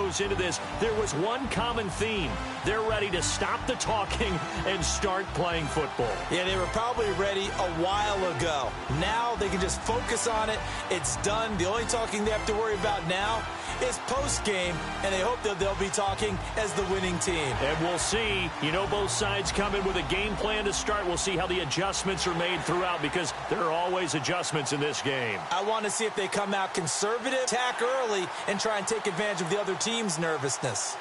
goes into this, there was one common theme. They're ready to stop the talking and start playing football. Yeah, they were probably ready a while ago. Now they can just focus on it. It's done. The only talking they have to worry about now is post-game, and they hope that they'll be talking as the winning team. And we'll see. You know, both sides come in with a game plan to start. We'll see how the adjustments are made throughout, because there are always adjustments in this game. I want to see if they come out conservative, attack early, and try and take advantage of the other team's nervousness.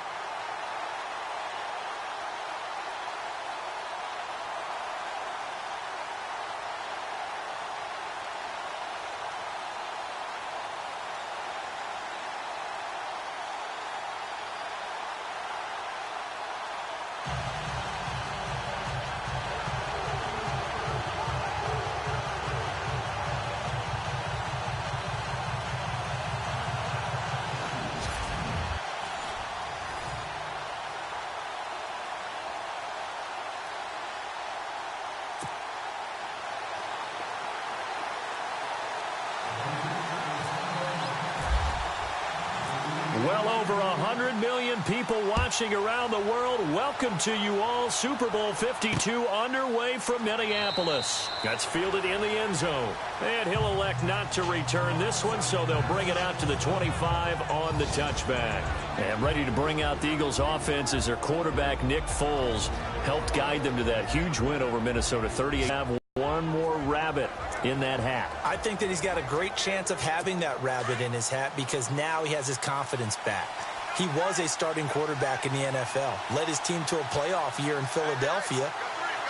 Well over 100 million people watching around the world. Welcome to you all. Super Bowl 52 underway from Minneapolis. That's fielded in the end zone. And he'll elect not to return this one, so they'll bring it out to the 25 on the touchback. And ready to bring out the Eagles offense is their quarterback, Nick Foles. Helped guide them to that huge win over Minnesota 38. One more rabbit in that hat. I think that he's got a great chance of having that rabbit in his hat, because now he has his confidence back. He was a starting quarterback in the NFL, led his team to a playoff year in Philadelphia,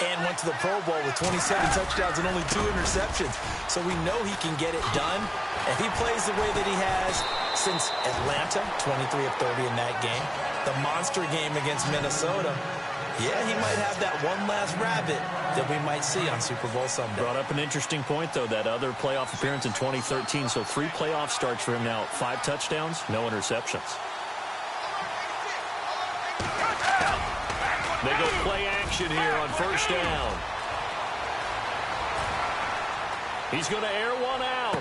and went to the Pro Bowl with 27 touchdowns and only 2 interceptions. So we know he can get it done. If he plays the way that he has since Atlanta, 23 of 30 in that game, the monster game against Minnesota, yeah, he might have that one last rabbit that we might see on Super Bowl Sunday. Brought up an interesting point, though, that other playoff appearance in 2013. So 3 playoff starts for him now. 5 touchdowns, no interceptions. They go play action here on first down. He's going to air one out.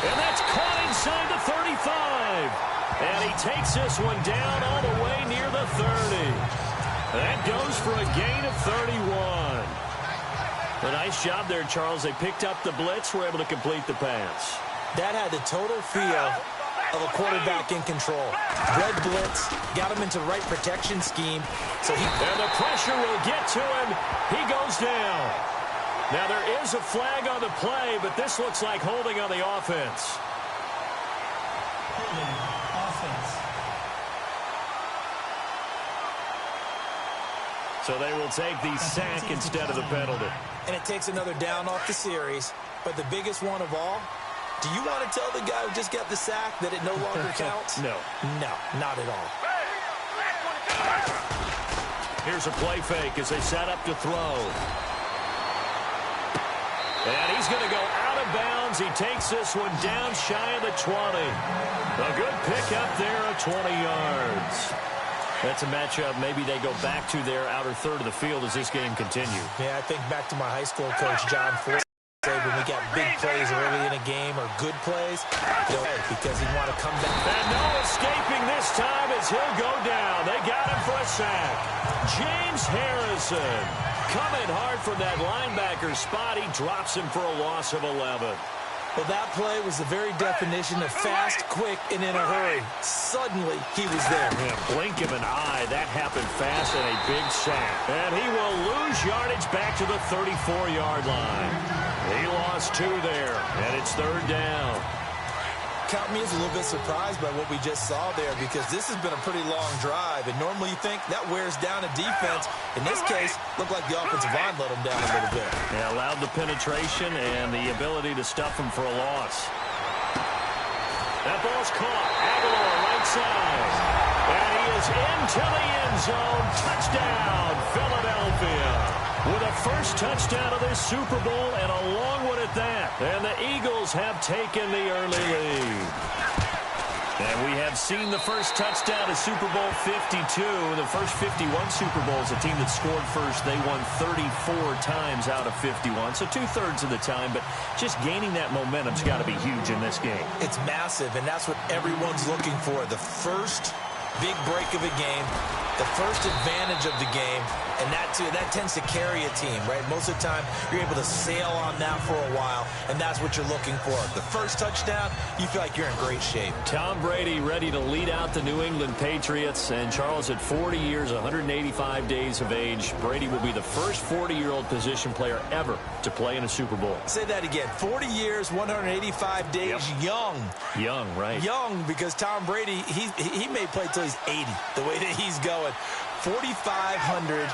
And that's caught inside the 35. And he takes this one down all the way near the 30. That goes for a gain of 31. A nice job there, Charles. They picked up the blitz, were able to complete the pass. That had the total feel of a quarterback in control. Red blitz, got him into the right protection scheme. And the pressure will get to him. He goes down. Now there is a flag on the play, but this looks like holding on the offense. So they will take the sack instead of the penalty. And it takes another down off the series. But the biggest one of all, do you want to tell the guy who just got the sack that it no longer counts? No. No, not at all. Here's a play fake as they set up to throw. And he's going to go out of bounds. He takes this one down shy of the 20. A good pickup there of 20 yards. That's a matchup maybe they go back to their outer third of the field as this game continues. Yeah, I think back to my high school coach, John Ford, said when we got big plays early in a game or good plays, because he'd want to come back. And no escaping this time as he'll go down. They got him for a sack. James Harrison coming hard from that linebacker spot. He drops him for a loss of 11. Well, that play was the very definition of fast, quick, and in a hurry. Suddenly, he was there. Yeah, blink of an eye. That happened fast and a big sack. And he will lose yardage back to the 34-yard line. He lost 2 there, and it's 3rd down. Count me as a little bit surprised by what we just saw there, because this has been a pretty long drive, and normally you think that wears down a defense. In this case, looked like the offensive line let them down a little bit. Yeah, allowed the penetration and the ability to stuff them for a loss. That ball's caught. Aguilar right side. And he is into the end zone. Touchdown, Philadelphia. With a first touchdown of this Super Bowl, and a long one at that. And the Eagles have taken the early lead. And we have seen the first touchdown of Super Bowl 52. The first 51 Super Bowls, a team that scored first, they won 34 times out of 51. So 2/3 of the time, but just gaining that momentum's got to be huge in this game. It's massive, and that's what everyone's looking for. The first big break of a game, the first advantage of the game, and that tends to carry a team, right? Most of the time, you're able to sail on that for a while, and that's what you're looking for. The first touchdown, you feel like you're in great shape. Tom Brady ready to lead out the New England Patriots, and Charles, at 40 years, 185 days of age, Brady will be the first 40-year-old position player ever to play in a Super Bowl. Say that again. 40 years, 185 days, yep. Young, right. Young, because Tom Brady, he may play till he's 80, the way that he's going. 4,500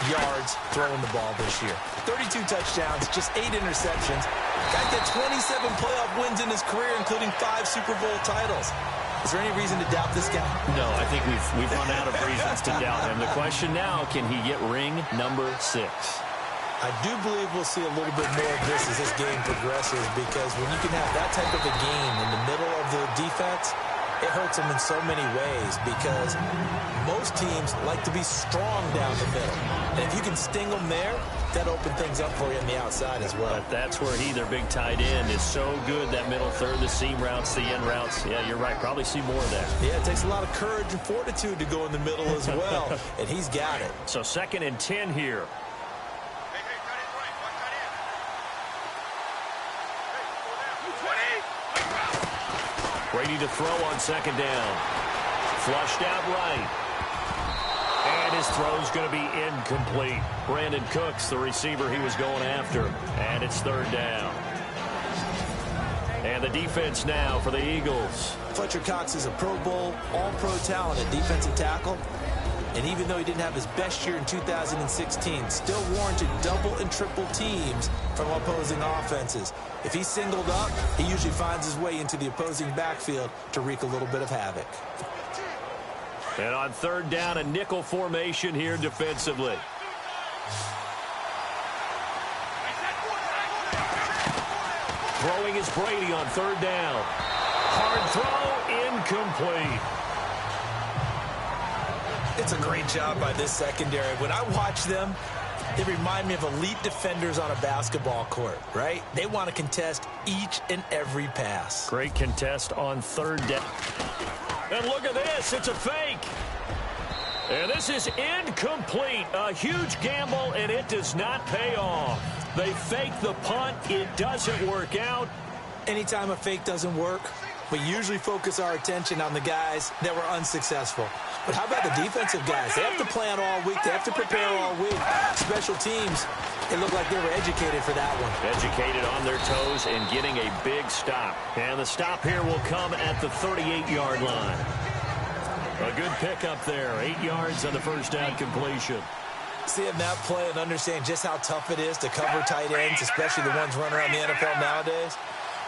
yards throwing the ball this year. 32 touchdowns, just 8 interceptions. Guy got 27 playoff wins in his career, including 5 Super Bowl titles. Is there any reason to doubt this guy? No, I think we've run out of reasons to doubt him. The question now, can he get ring number 6? I do believe we'll see a little bit more of this as this game progresses, because when you can have that type of a game in the middle of the defense, it hurts them in so many ways, because most teams like to be strong down the middle. And if you can sting them there, that opens things up for you on the outside as well. But that's where their big tight end, is so good, that middle third, the seam routes, the end routes. Yeah, you're right. Probably see more of that. Yeah, it takes a lot of courage and fortitude to go in the middle as well, and he's got it. So 2nd and 10 here. Brady to throw on 2nd down. Flushed out right. And his throw's going to be incomplete. Brandon Cooks, the receiver he was going after. And it's 3rd down. And the defense now for the Eagles. Fletcher Cox is a Pro Bowl, all-pro talent at defensive tackle. And even though he didn't have his best year in 2016, still warranted double and triple teams from opposing offenses. If he's singled up, he usually finds his way into the opposing backfield to wreak a little bit of havoc. And on 3rd down, a nickel formation here defensively. Throwing is Brady on 3rd down. Hard throw, incomplete. It's a great job by this secondary. When I watch them, they remind me of elite defenders on a basketball court, right? They want to contest each and every pass. Great contest on 3rd down. And look at this. It's a fake. And this is incomplete. A huge gamble, and it does not pay off. They fake the punt. It doesn't work out. Anytime a fake doesn't work, we usually focus our attention on the guys that were unsuccessful. But how about the defensive guys? They have to plan all week. They have to prepare all week. Special teams, it looked like they were educated for that one. Educated on their toes and getting a big stop. And the stop here will come at the 38-yard line. A good pickup there. 8 yards on the first down completion. Seeing that play and understand just how tough it is to cover tight ends, especially the ones running around the NFL nowadays,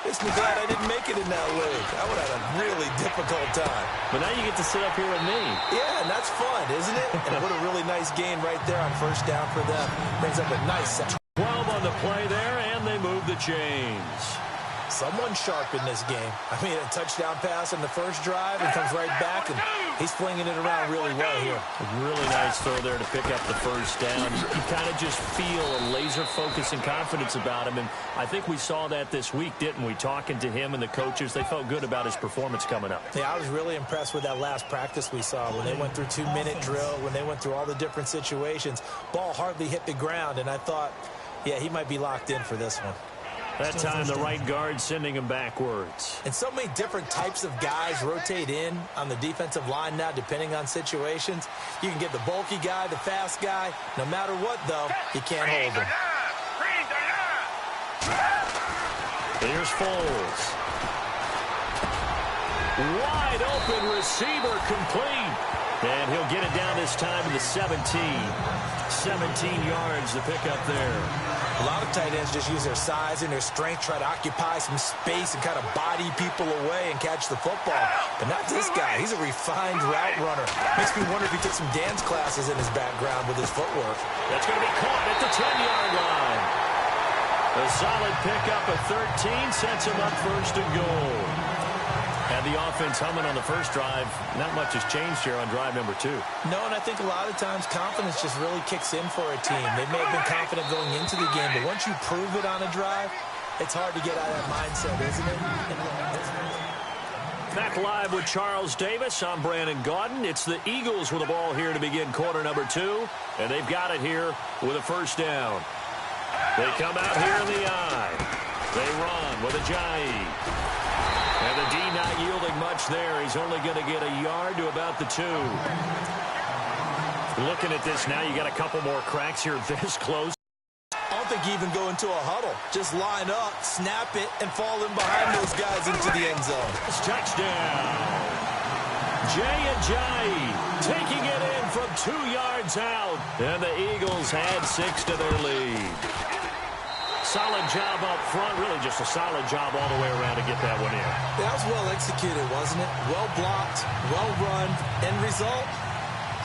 makes me glad I didn't make it in that league. I would have had a really difficult time. But now you get to sit up here with me. Yeah, and that's fun, isn't it? And what a really nice gain right there on 1st down for them. Brings up a nice 12 on the play there, and they move the chains. Someone sharp in this game. I mean, a touchdown pass on the first drive and comes right back, and he's flinging it around really well here. A really nice throw there to pick up the 1st down. You kind of just feel a laser focus and confidence about him, and I think we saw that this week, didn't we? Talking to him and the coaches, they felt good about his performance coming up. Yeah, I was really impressed with that last practice we saw when they went through 2-minute drill, when they went through all the different situations. Ball hardly hit the ground, and I thought, yeah, he might be locked in for this one. That time, the right guard sending him backwards. And so many different types of guys rotate in on the defensive line now, depending on situations. You can get the bulky guy, the fast guy. No matter what, though, you can't hold him. Here's Foles. Wide open receiver, complete. And he'll get it down this time to the 17. 17 yards to pick up there. A lot of tight ends just use their size and their strength, try to occupy some space and kind of body people away and catch the football. But not this guy. He's a refined route runner. Makes me wonder if he took some dance classes in his background with his footwork. That's going to be caught at the 10-yard line. A solid pickup of 13 sets him up 1st and goal. Had the offense humming on the first drive. Not much has changed here on drive number 2. No, and I think a lot of times confidence just really kicks in for a team. They may have been confident going into the game, but once you prove it on a drive, it's hard to get out of that mindset, isn't it? Back live with Charles Davis. I'm Brandon Gaudin. It's the Eagles with the ball here to begin quarter number 2. And they've got it here with a first down. They come out here in the I. They run with Ajayi. And the D not yielding much there. He's only going to get a yard to about the 2. Looking at this now, you got a couple more cracks here this close. I don't think you even go into a huddle. Just line up, snap it, and fall in behind those guys into the end zone. It's touchdown. Jay Ajayi taking it in from 2 yards out. And the Eagles add 6 to their lead. Solid job up front. Really just a solid job all the way around to get that one in. That was well executed, wasn't it? Well blocked, well run. End result,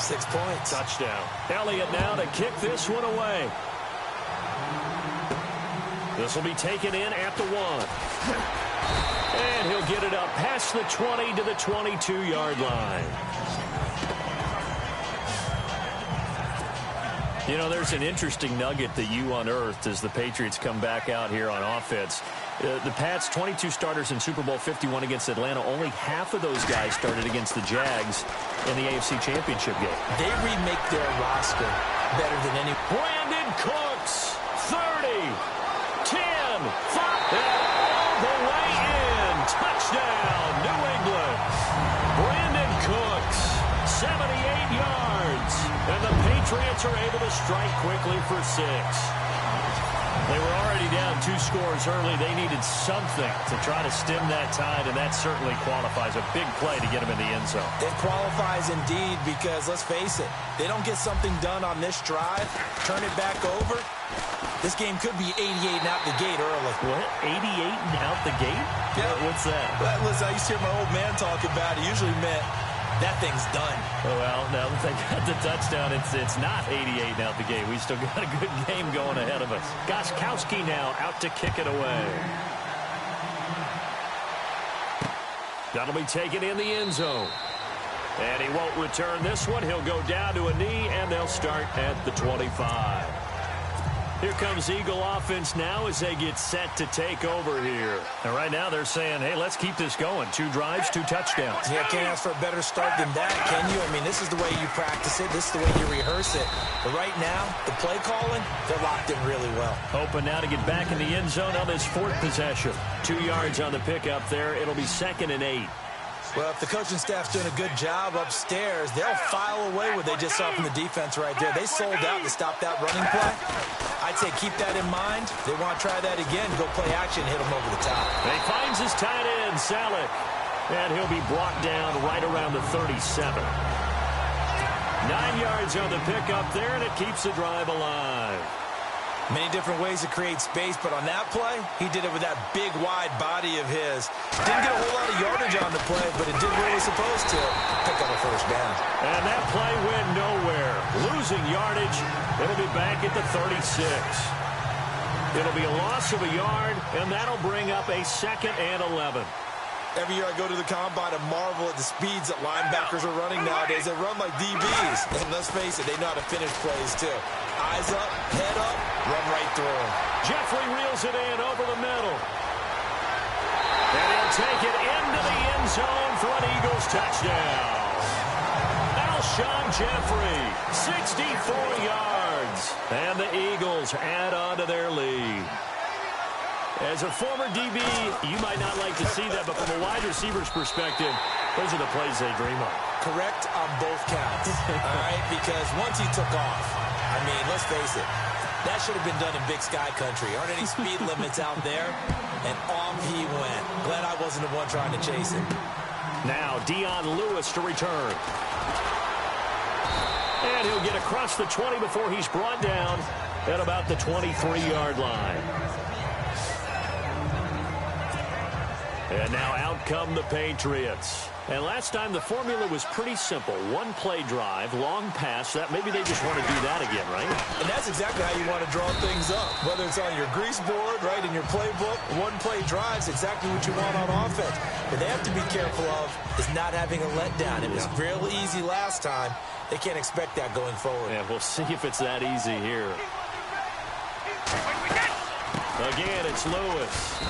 6 points. Touchdown. Elliott now to kick this one away. This will be taken in at the 1. And he'll get it up past the 20 to the 22-yard line. You know, there's an interesting nugget that you unearthed as the Patriots come back out here on offense. The Pats, 22 starters in Super Bowl 51 against Atlanta. Only half of those guys started against the Jags in the AFC Championship game. They remake their roster better than any. Brandon Cooks, 30, 10, 5, and all the way in. Touchdown, New England. Brandon Cooks, 78 yards. And the Patriots are able to strike quickly for 6. They were already down 2 scores early. They needed something to try to stem that tide, and that certainly qualifies. A big play to get them in the end zone. It qualifies indeed because, let's face it, they don't get something done on this drive, turn it back over. This game could be 88 and out the gate early. What? 88 and out the gate? Yeah. What's that? Well, listen, I used to hear my old man talk about it. Usually meant that thing's done. Oh, well, now that they got the touchdown, it's not 88 and out the gate. We still got a good game going ahead of us. Gostkowski now out to kick it away. That'll be taken in the end zone. And he won't return this one. He'll go down to a knee, and they'll start at the 25. Here comes Eagle offense now as they get set to take over here. And right now they're saying, hey, let's keep this going. 2 drives, 2 touchdowns. Yeah, can't ask for a better start than that, can you? I mean, this is the way you practice it. This is the way you rehearse it. But right now, the play calling, they're locked in really well. Hoping now to get back in the end zone on this 4th possession. 2 yards on the pickup there. It'll be 2nd and 8. Well, if the coaching staff's doing a good job upstairs, they'll file away what they just saw from the defense right there. They sold out to stop that running play. I'd say keep that in mind. They want to try that again, go play action, hit them over the top. He finds his tight end, Salek. And he'll be brought down right around the 37. 9 yards on the pickup there, and it keeps the drive alive. Many different ways to create space, but on that play, he did it with that big, wide body of his. Didn't get a whole lot of yardage on the play, but it did what it was supposed to. Pick up a first down. And that play went nowhere. Losing yardage. It'll be back at the 36. It'll be a loss of a yard, and that'll bring up a 2nd and 11. Every year I go to the combine and marvel at the speeds that linebackers are running nowadays. They run like DBs. And let's face it, they know how to finish plays too. Eyes up, head up, run right through them. Jeffrey reels it in over the middle. And he'll take it into the end zone for an Eagles touchdown. Alshon Jeffrey, 64 yards. And the Eagles add on to their lead. As a former DB, you might not like to see that, but from a wide receiver's perspective, those are the plays they dream of. Correct on both counts, all right? Because once he took off, I mean, let's face it, that should have been done in Big Sky Country. Aren't any speed limits out there? And off he went. Glad I wasn't the one trying to chase him. Now, Dion Lewis to return. And he'll get across the 20 before he's brought down at about the 23-yard line. And now out come the Patriots. And last time the formula was pretty simple. 1 play drive, long pass. That maybe they just want to do that again, right? And that's exactly how you want to draw things up. Whether it's on your grease board, right, in your playbook, 1 play drive is exactly what you want on offense. What they have to be careful of is not having a letdown. It was real easy last time. They can't expect that going forward. Yeah, we'll see if it's that easy here. Again, it's Lewis.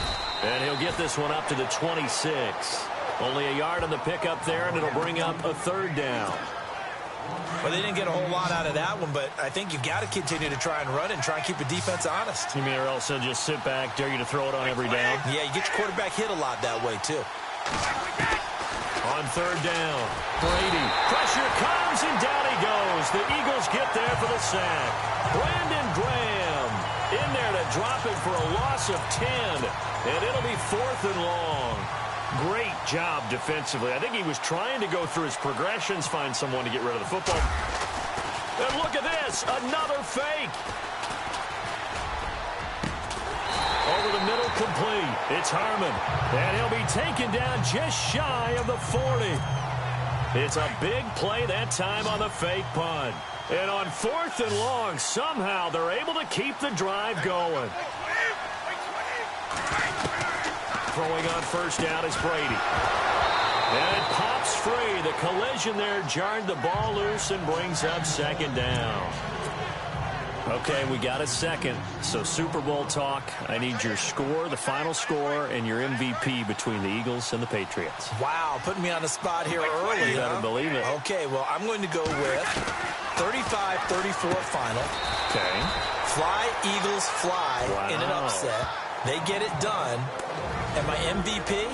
And he'll get this one up to the 26. Only a yard on the pickup there, and it'll bring up a third down. Well, they didn't get a whole lot out of that one, but I think you've got to continue to try and run and try and keep the defense honest. You mean, or else they'll just sit back, dare you to throw it on every down? Yeah, you get your quarterback hit a lot that way, too. On third down, Brady. Pressure comes, and down he goes. The Eagles get there for the sack. Brandon Graham in there to drop it for a loss of 10, and it'll be 4th and long. Great job defensively. I think he was trying to go through his progressions, find someone to get rid of the football. And look at this, another fake. Over the middle, complete. It's Harmon, and he'll be taken down just shy of the 40. It's a big play that time on the fake punt. And on 4th and long, somehow they're able to keep the drive going. Throwing on first down is Brady. And it pops free. The collision there jarred the ball loose and brings up second down. Okay, we got a second. So Super Bowl talk. I need your score, the final score, and your MVP between the Eagles and the Patriots. Wow, putting me on the spot here early. You better believe it. Okay, well, I'm going to go with 35-34 final. Okay. Fly, Eagles, fly in an upset. They get it done. And my MVP,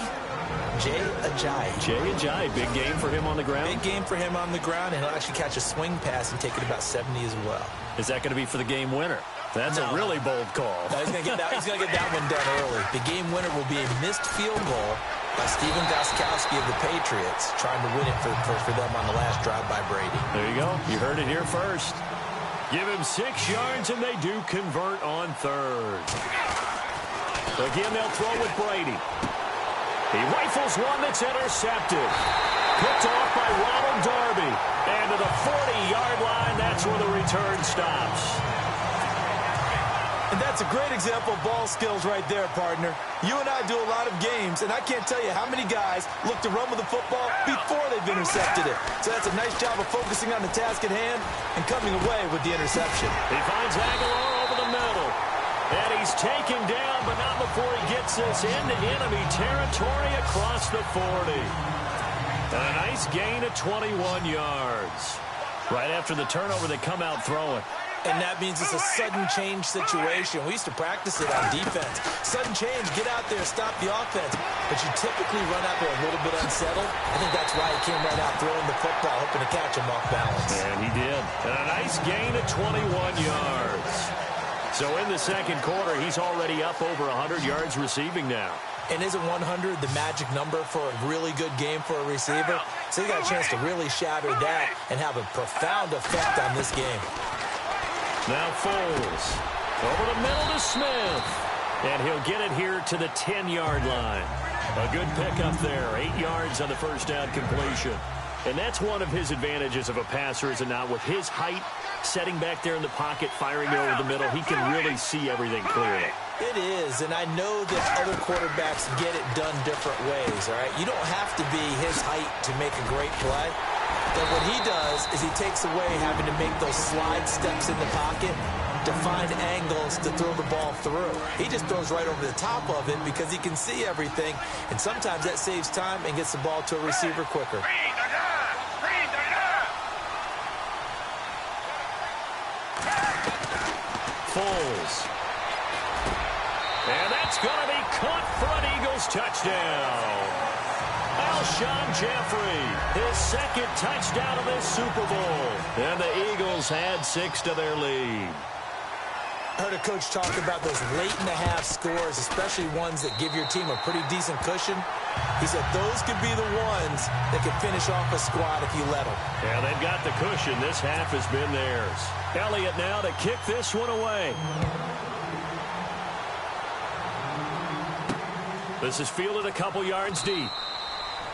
Jay Ajayi. Jay Ajayi, big game for him on the ground? Big game for him on the ground, and he'll actually catch a swing pass and take it about 70 as well. Is that going to be for the game winner? That's a really bold call. No, he's going to get that one done early. The game winner will be a missed field goal by Steven Gostkowski of the Patriots, trying to win it for them on the last drive by Brady. There you go. You heard it here first. Give him 6 yards, and they do convert on third. Again, they'll throw with Brady. He rifles one that's intercepted. Picked off by Ronald Darby. And to the 40-yard line, that's where the return stops. And that's a great example of ball skills right there, partner. You and I do a lot of games, and I can't tell you how many guys look to run with the football before they've intercepted it. So that's a nice job of focusing on the task at hand and coming away with the interception. He finds Aguilar over the middle. And he's taken down, but not before he gets this into enemy territory across the 40. And a nice gain of 21 yards. Right after the turnover, they come out throwing. And that means it's a sudden change situation. We used to practice it on defense. Sudden change, get out there, stop the offense. But you typically run out there a little bit unsettled. I think that's why he came right out throwing the football, hoping to catch him off balance. And he did. And a nice gain of 21 yards. So in the second quarter, he's already up over 100 yards receiving now. And isn't 100 the magic number for a really good game for a receiver? So he got a chance to really shatter that and have a profound effect on this game. Now Foles. Over the middle to Smith. And he'll get it here to the 10-yard line. A good pickup there. 8 yards on the first down completion. And that's one of his advantages of a passer, is it not? With his height, setting back there in the pocket, firing over the middle, he can really see everything clearly. It is, and I know that other quarterbacks get it done different ways, all right? You don't have to be his height to make a great play. But what he does is he takes away having to make those slide steps in the pocket to find angles to throw the ball through. He just throws right over the top of it because he can see everything, and sometimes that saves time and gets the ball to a receiver quicker. Foles. And that's going to be caught for an Eagles touchdown. Alshon Jeffrey, his second touchdown of this Super Bowl. And the Eagles add 6 to their lead. I heard a coach talk about those late-in-the-half scores, especially ones that give your team a pretty decent cushion. He said those could be the ones that could finish off a squad if you let them. Yeah, they've got the cushion. This half has been theirs. Elliott now to kick this one away. This is fielded a couple yards deep.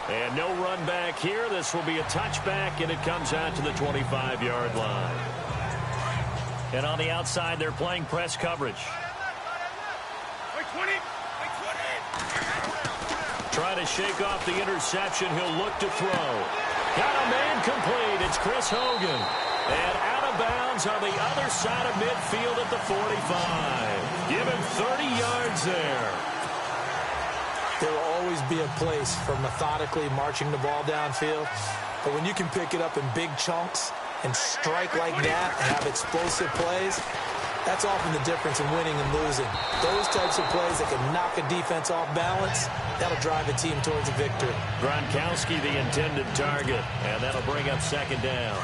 And no run back here. This will be a touchback, and it comes out to the 25-yard line. And on the outside, they're playing press coverage. Trying to shake off the interception. He'll look to throw. Got a man complete. It's Chris Hogan. And out of bounds on the other side of midfield at the 45. Give him 30 yards there. There will always be a place for methodically marching the ball downfield. But when you can pick it up in big chunks and strike like that and have explosive plays, that's often the difference in winning and losing. Those types of plays that can knock a defense off balance, that'll drive a team towards a victory. Gronkowski, the intended target, and that'll bring up second down.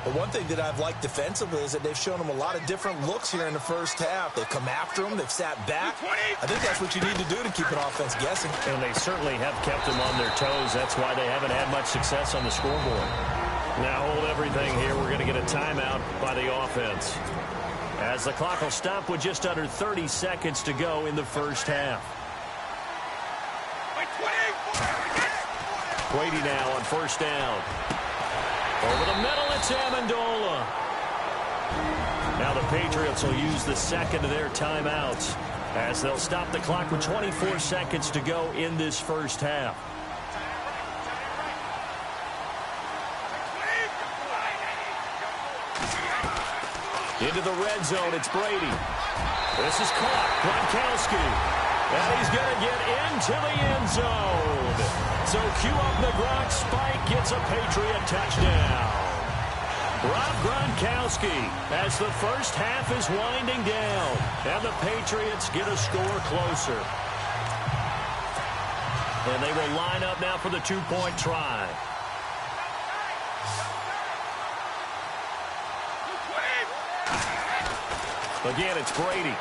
But one thing that I've liked defensively is that they've shown him a lot of different looks here in the first half. They've come after him. They've sat back. I think that's what you need to do to keep an offense guessing. And they certainly have kept them on their toes. That's why they haven't had much success on the scoreboard. Now hold everything here. We're going to get a timeout by the offense, as the clock will stop with just under 30 seconds to go in the first half. Brady now on first down. Over the middle, it's Amendola. Now the Patriots will use the second of their timeouts, as they'll stop the clock with 24 seconds to go in this first half. Into the red zone, it's Brady. This is caught. Gronkowski. And he's going to get into the end zone. So cue up the Gronk spike, gets a Patriot touchdown. Rob Gronkowski, as the first half is winding down, and the Patriots get a score closer. And they will line up now for the two-point try. Again, it's Brady.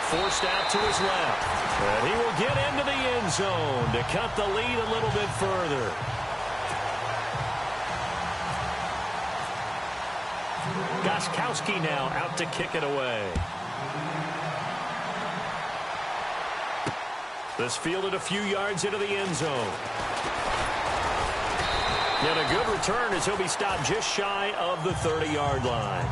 Forced out to his left. And he will get into the end zone to cut the lead a little bit further. Gronkowski now out to kick it away. This fielded a few yards into the end zone. And a good return as he'll be stopped just shy of the 30-yard line.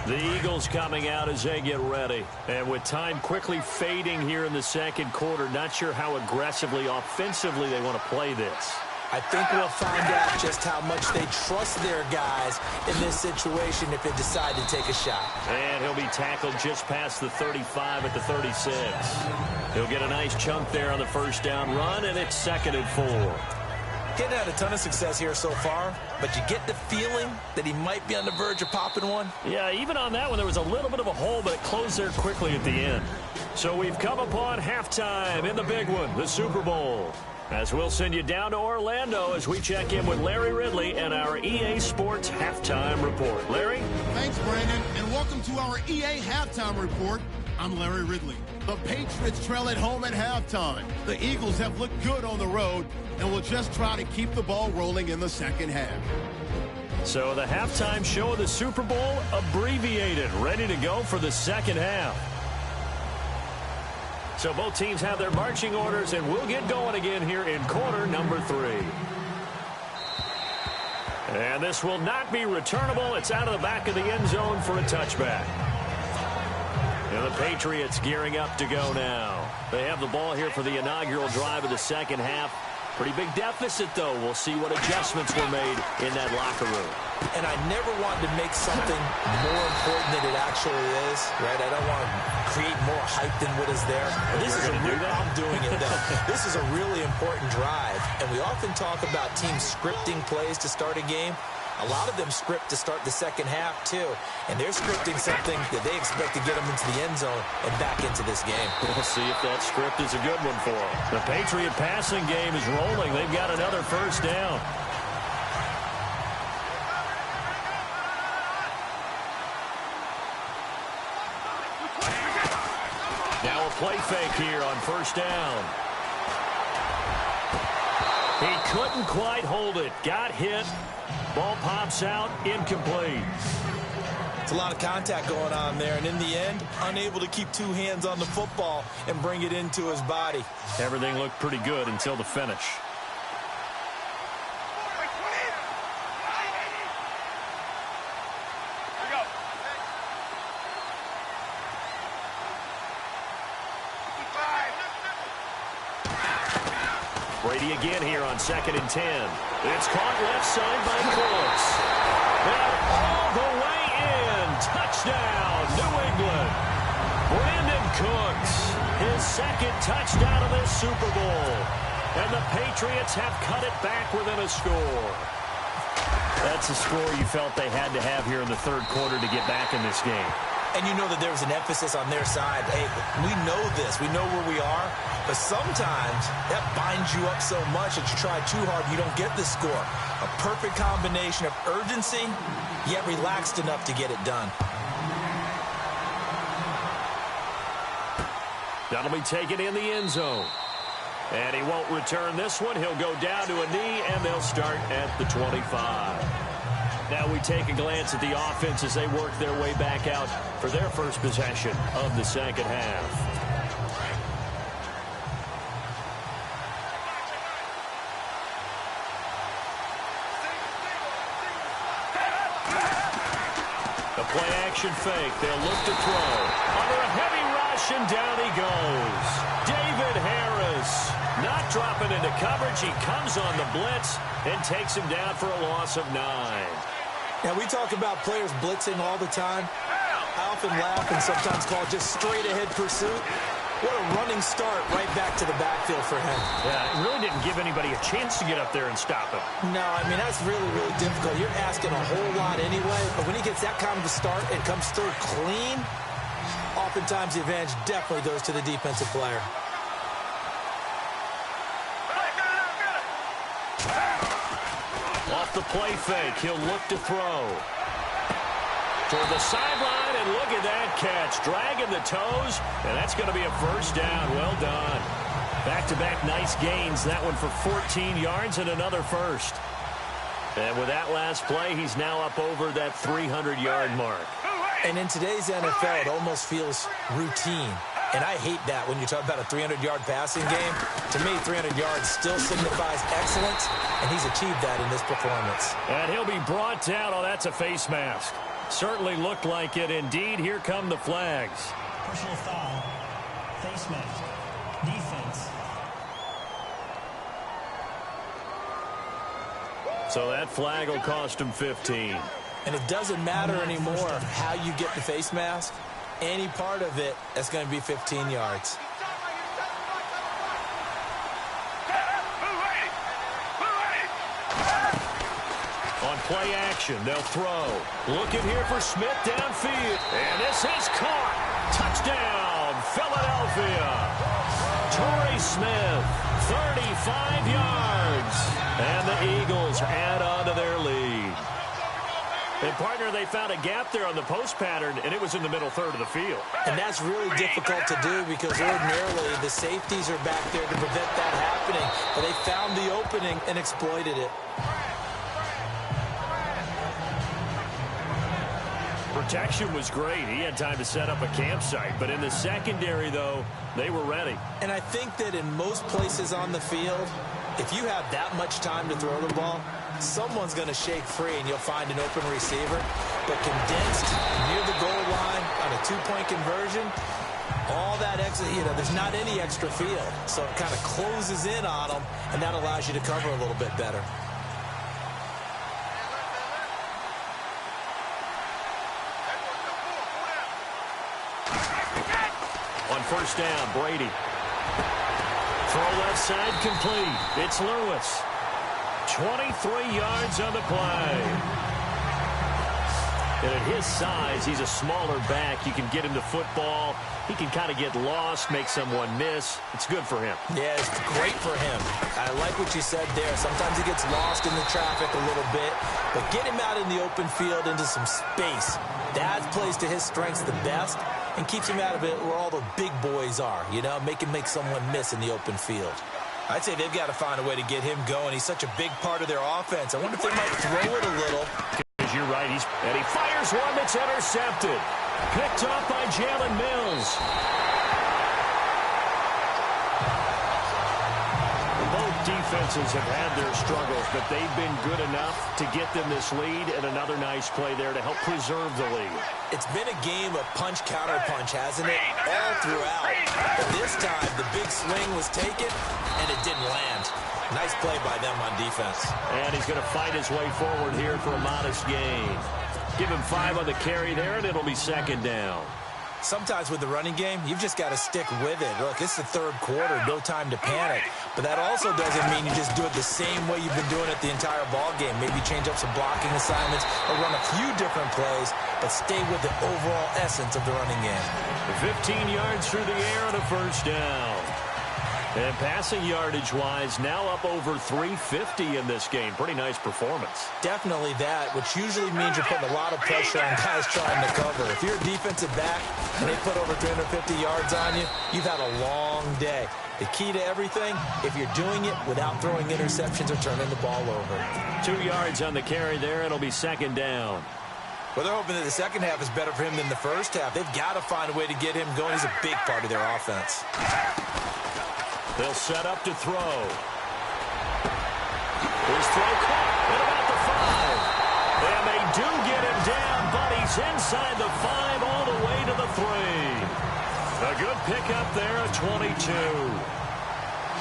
The Eagles coming out as they get ready. And with time quickly fading here in the second quarter, not sure how aggressively, offensively they want to play this. I think we'll find out just how much they trust their guys in this situation if they decide to take a shot. And he'll be tackled just past the 35 at the 36. He'll get a nice chunk there on the first down run, and it's 2nd and 4. Getting had a ton of success here so far, but you get the feeling that he might be on the verge of popping one. Yeah, even on that one, there was a little bit of a hole, but it closed there quickly at the end. So we've come upon halftime in the big one, the Super Bowl. As we'll send you down to Orlando as we check in with Larry Ridley and our EA Sports Halftime Report. Larry? Thanks, Brandon, and welcome to our EA Halftime Report. I'm Larry Ridley. The Patriots trail at home at halftime. The Eagles have looked good on the road and will just try to keep the ball rolling in the second half. So the halftime show of the Super Bowl abbreviated, ready to go for the second half. So both teams have their marching orders, and we'll get going again here in quarter number 3. And this will not be returnable. It's out of the back of the end zone for a touchback. And the Patriots gearing up to go now. They have the ball here for the inaugural drive of the second half. Pretty big deficit, though. We'll see what adjustments were made in that locker room. And I never wanted to make something more important than it actually is, right? I don't want to create more hype than what is there. This is I'm doing it, though. This is a really important drive. And we often talk about teams scripting plays to start a game. A lot of them script to start the second half, too. And they're scripting something that they expect to get them into the end zone and back into this game. We'll see if that script is a good one for them. The Patriot passing game is rolling. They've got another first down. Now a play fake here on first down. He couldn't quite hold it. Got hit. Ball pops out, incomplete. It's a lot of contact going on there, and in the end, unable to keep two hands on the football and bring it into his body. Everything looked pretty good until the finish. Brady again here on 2nd and 10. It's caught left side by Cooks. And all the way in. Touchdown, New England. Brandon Cooks, his second touchdown of this Super Bowl. And the Patriots have cut it back within a score. That's a score you felt they had to have here in the third quarter to get back in this game. And you know that there was an emphasis on their side. Hey, we know this. We know where we are. But sometimes that binds you up so much that you try too hard, you don't get the score. A perfect combination of urgency, yet relaxed enough to get it done. That'll be taken in the end zone. And he won't return this one. He'll go down to a knee, and they'll start at the 25. Now we take a glance at the offense as they work their way back out for their first possession of the second half. The play-action fake. They'll look to throw. Under a heavy rush, and down he goes. David Harris not dropping into coverage. He comes on the blitz and takes him down for a loss of 9. Now, we talk about players blitzing all the time. I often laugh and sometimes call it just straight-ahead pursuit. What a running start right back to the backfield for him. Yeah, it really didn't give anybody a chance to get up there and stop him. No, I mean, that's really, really difficult. You're asking a whole lot anyway, but when he gets that kind of a start and comes through clean, oftentimes the advantage definitely goes to the defensive player. Off the play fake, he'll look to throw. Toward the sideline, and look at that catch. Dragging the toes, and that's going to be a first down. Well done. Back-to-back nice gains. That one for 14 yards and another first. And with that last play, he's now up over that 300-yard mark. And in today's NFL, it almost feels routine. And I hate that when you talk about a 300-yard passing game. To me, 300 yards still signifies excellence, and he's achieved that in this performance. And he'll be brought down. Oh, that's a face mask. Certainly looked like it. Indeed, here come the flags. Personal foul, face mask, defense. So that flag will cost him 15. And it doesn't matter anymore how you get the face mask. Any part of it, that's going to be 15 yards. On play action, they'll throw. Looking here for Smith downfield. And this is caught. Touchdown, Philadelphia. Torrey Smith, 35 yards. And the Eagles add on to their lead. And, partner, they found a gap there on the post pattern, and it was in the middle third of the field. And that's really difficult to do because ordinarily the safeties are back there to prevent that happening. But they found the opening and exploited it. Protection was great. He had time to set up a campsite. But in the secondary, though, they were ready. And I think that in most places on the field, if you have that much time to throw the ball, someone's going to shake free and you'll find an open receiver. But condensed near the goal line on a two-point conversion, all that extra, there's not any extra field. So it kind of closes in on them, and that allows you to cover a little bit better. On first down, Brady. Throw left side complete. It's Lewis. 23 yards on the play. And at his size, he's a smaller back. You can get him to football. He can kind of get lost, make someone miss. It's good for him. Yeah, it's great for him. I like what you said there. Sometimes he gets lost in the traffic a little bit. But get him out in the open field into some space. That plays to his strengths the best and keeps him out of it where all the big boys are. Make someone miss in the open field. I'd say they've got to find a way to get him going. He's such a big part of their offense. I wonder if they might throw it a little. You're right. And he fires one that's intercepted. Picked off by Jalen Mills. Both defenses have had their struggles, but they've been good enough to get them this lead, and another nice play there to help preserve the lead. It's been a game of punch-counter-punch, hasn't it? All throughout. But this time, the big swing was taken, and it didn't land. Nice play by them on defense. And he's going to fight his way forward here for a modest gain. Give him 5 on the carry there, and it'll be second down. Sometimes with the running game, you've just got to stick with it. Look, it's the third quarter, no time to panic. But that also doesn't mean you just do it the same way you've been doing it the entire ball game. Maybe change up some blocking assignments or run a few different plays, but stay with the overall essence of the running game. 15 yards through the air and a first down. And passing yardage-wise, now up over 350 in this game. Pretty nice performance. Definitely that, which usually means you're putting a lot of pressure on guys trying to cover. If you're a defensive back and they put over 350 yards on you, you've had a long day. The key to everything, if you're doing it without throwing interceptions or turning the ball over. 2 yards on the carry there. It'll be second down. Well, they're hoping that the second half is better for him than the first half. They've got to find a way to get him going. He's a big part of their offense. They'll set up to throw. His throw caught at about the 5. And they do get him down, but he's inside the 5 all the way to the 3. A good pickup there at 22.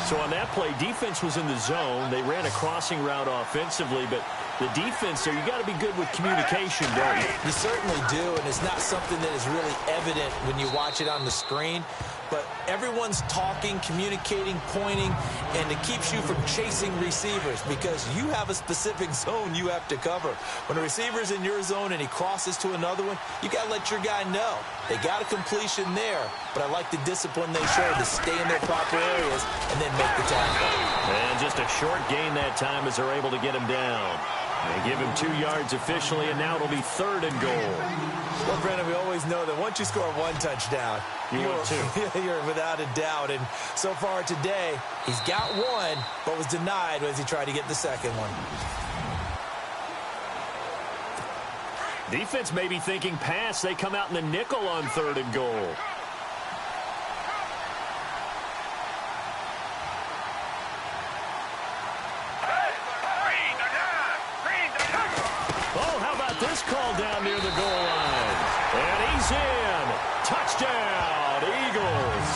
So on that play, defense was in the zone. They ran a crossing route offensively, but the defense there, you got to be good with communication, don't you? You certainly do, and it's not something that is really evident when you watch it on the screen. But everyone's talking, communicating, pointing, and it keeps you from chasing receivers because you have a specific zone you have to cover. When a receiver's in your zone and he crosses to another one, you got to let your guy know. They got a completion there, but I like the discipline they showed to stay in their proper areas and then make the tackle. And just a short gain that time as they're able to get him down. They give him 2 yards officially, and now it'll be 3rd and goal. Well, Brandon, we always know that once you score 1 touchdown, you're without a doubt. And so far today, he's got 1, but was denied as he tried to get the second one. Defense may be thinking pass. They come out in the nickel on 3rd and goal. This call down near the goal line. And he's in. Touchdown, Eagles.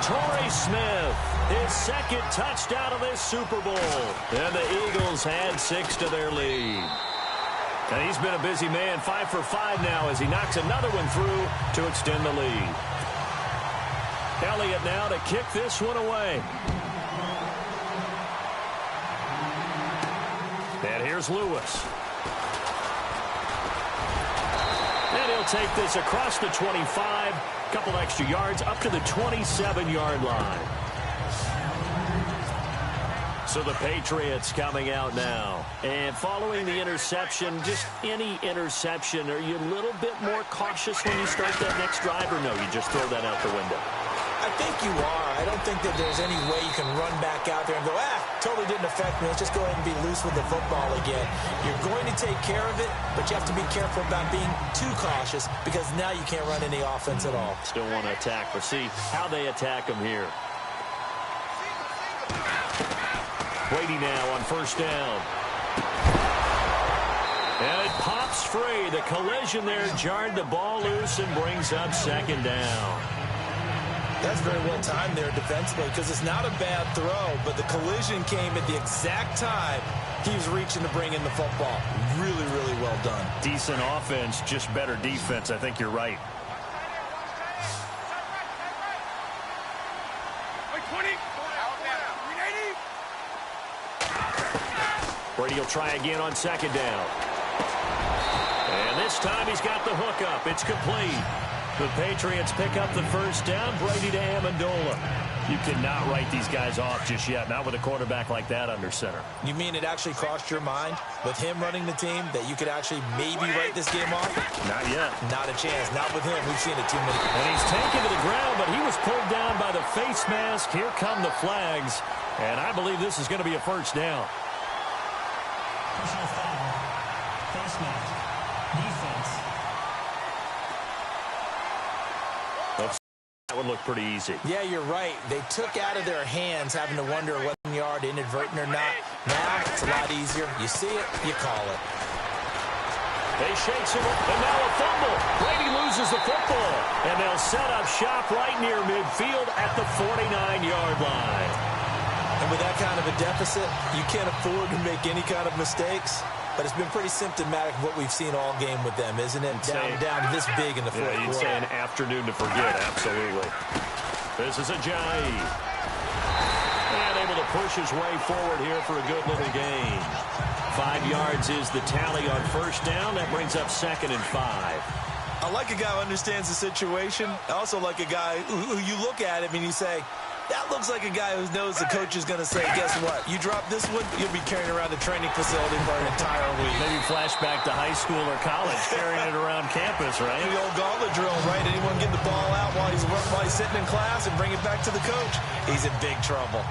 Torrey Smith, his 2nd touchdown of this Super Bowl. And the Eagles add 6 to their lead. And he's been a busy man, 5 for 5 now as he knocks another one through to extend the lead. Elliott now to kick this one away. And here's Lewis. And he'll take this across the 25, couple extra yards, up to the 27-yard line. So the Patriots coming out now. And following the interception, just any interception, are you a little bit more cautious when you start that next drive, or no, you just throw that out the window? I think you are. I don't think that there's any way you can run back out there and go, totally didn't affect me. Let's just go ahead and be loose with the football again. You're going to take care of it, but you have to be careful about being too cautious because now you can't run any offense at all. Still want to attack, but see how they attack them here. Brady now on 1st down. And it pops free. The collision there jarred the ball loose and brings up 2nd down. That's very well timed there defensively because it's not a bad throw, but the collision came at the exact time he was reaching to bring in the football. Really, really well done. Decent offense, just better defense. I think you're right. Brady will try again on 2nd down. And this time he's got the hook up. It's complete. The Patriots pick up the 1st down. Brady to Amendola. You cannot write these guys off just yet, not with a quarterback like that under center. You mean it actually crossed your mind with him running the team that you could actually maybe write this game off? Not yet. Not a chance. Not with him. We've seen it too many. And he's taken to the ground, but he was pulled down by the face mask. Here come the flags. And I believe this is going to be a 1st down. Personal foul. Face mask. Defense. That would look pretty easy. Yeah, you're right. They took out of their hands having to wonder what yard inadvertent or not. Now it's a lot easier. You see it, you call it. They shakes him up, and now a fumble. Brady loses the football, and they'll set up shop right near midfield at the 49-yard line. And with that kind of a deficit, you can't afford to make any kind of mistakes. but it's been pretty symptomatic of what we've seen all game with them, isn't it? Down to this big in the fourth quarter. You'd say an afternoon to forget, absolutely. This is Ajayi. And able to push his way forward here for a good little gain. 5 yards is the tally on first down. That brings up 2nd and 5. I like a guy who understands the situation. I also like a guy who you look at him and you say, that looks like a guy who knows the coach is going to say, guess what? You drop this one, you'll be carrying around the training facility for an entire week. Maybe flashback to high school or college, carrying it around campus, right? The old gauntlet drill, right? Anyone get the ball out while he's sitting in class and bring it back to the coach? He's in big trouble.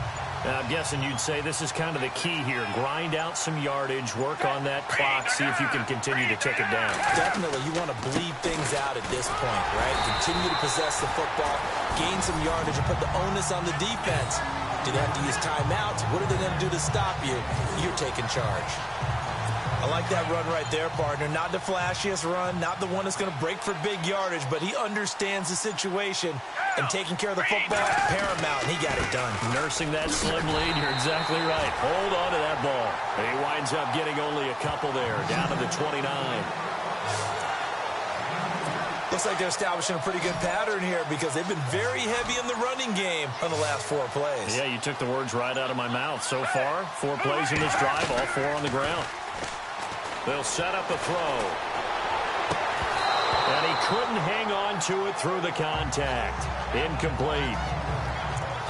Now, I'm guessing you'd say this is kind of the key here. Grind out some yardage, work on that clock, see if you can continue to tick it down. Definitely. You want to bleed things out at this point, right? Continue to possess the football, gain some yardage, and put the onus on the defense. Do they have to use timeouts? What are they going to do to stop you? You're taking charge. I like that run right there, partner. Not the flashiest run, not the one that's going to break for big yardage, but he understands the situation, and taking care of the football, paramount, and he got it done. Nursing that slim lead, you're exactly right. Hold on to that ball. And he winds up getting only a couple there, down to the 29. Looks like they're establishing a pretty good pattern here because they've been very heavy in the running game on the last 4 plays. Yeah, you took the words right out of my mouth. So far, 4 plays in this drive, all 4 on the ground. They'll set up a throw. And he couldn't hang on to it through the contact. Incomplete.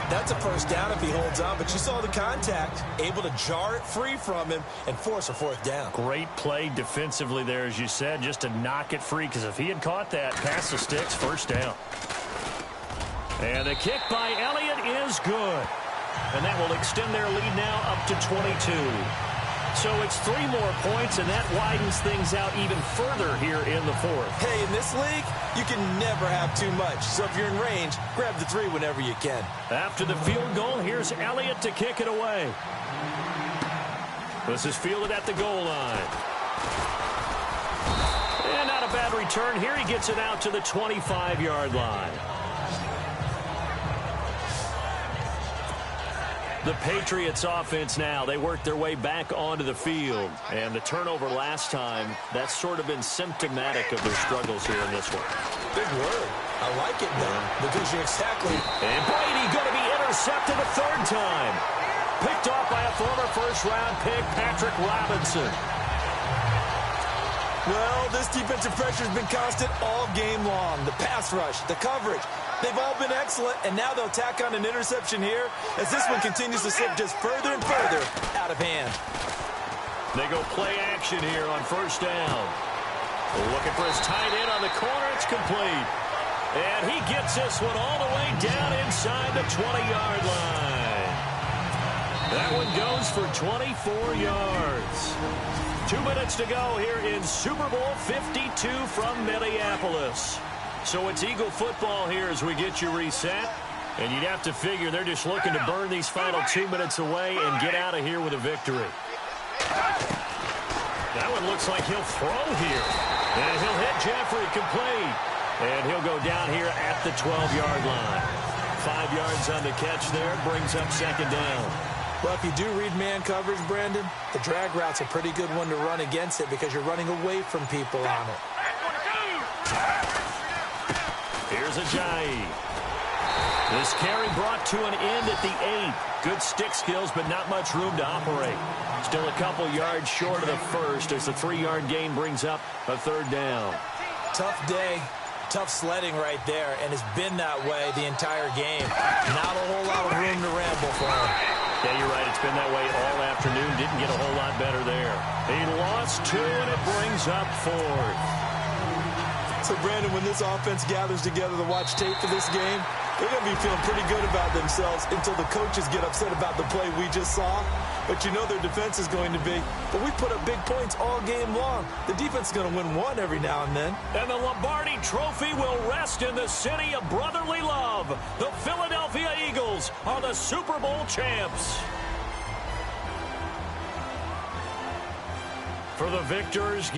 That's a first down if he holds on, but you saw the contact. Able to jar it free from him and force a 4th down. Great play defensively there, as you said, just to knock it free, because if he had caught that, past the sticks, first down. And the kick by Elliott is good. And that will extend their lead now up to 22. So it's 3 more points, and that widens things out even further here in the 4th. Hey, in this league, you can never have too much. So if you're in range, grab the 3 whenever you can. After the field goal, here's Elliott to kick it away. This is fielded at the goal line. And not a bad return here. He gets it out to the 25-yard line. The Patriots offense now, they work their way back onto the field. And the turnover last time, that's sort of been symptomatic of their struggles here in this one. Big word. I like it, though, because you're exactly... And Brady going to be intercepted a 3rd time. Picked off by a former first-round pick, Patrick Robinson. Well, this defensive pressure has been constant all game long. The pass rush, the coverage, they've all been excellent, and now they'll tack on an interception here as this one continues to slip just further and further out of hand. They go play action here on first down. Looking for his tight end on the corner. It's complete. And he gets this one all the way down inside the 20-yard line. That one goes for 24 yards. 2 minutes to go here in Super Bowl 52 from Minneapolis. So it's Eagle football here as we get you reset. And you'd have to figure they're just looking to burn these final 2 minutes away and get out of here with a victory. That one looks like he'll throw here. And he'll hit Jeffrey complete. And he'll go down here at the 12-yard line. 5 yards on the catch there. Brings up 2nd down. Well, if you do read man coverage, Brandon, the drag route's a pretty good one to run against it because you're running away from people on it. Here's Ajayi. This carry brought to an end at the 8. Good stick skills, but not much room to operate. Still a couple yards short of the first as the 3-yard gain brings up a 3rd down. Tough day. Tough sledding right there, and it's been that way the entire game. Not a whole lot of room to ramble for him. Yeah, you're right. It's been that way all afternoon. Didn't get a whole lot better there. He lost 2, and it brings up 4th. So, Brandon, when this offense gathers together to watch tape for this game, they're going to be feeling pretty good about themselves until the coaches get upset about the play we just saw. But you know their defense is going to be. But we put up big points all game long. The defense is going to win one every now and then. And the Lombardi Trophy will rest in the city of brotherly love. The Philadelphia Eagles are the Super Bowl champs. For the victors...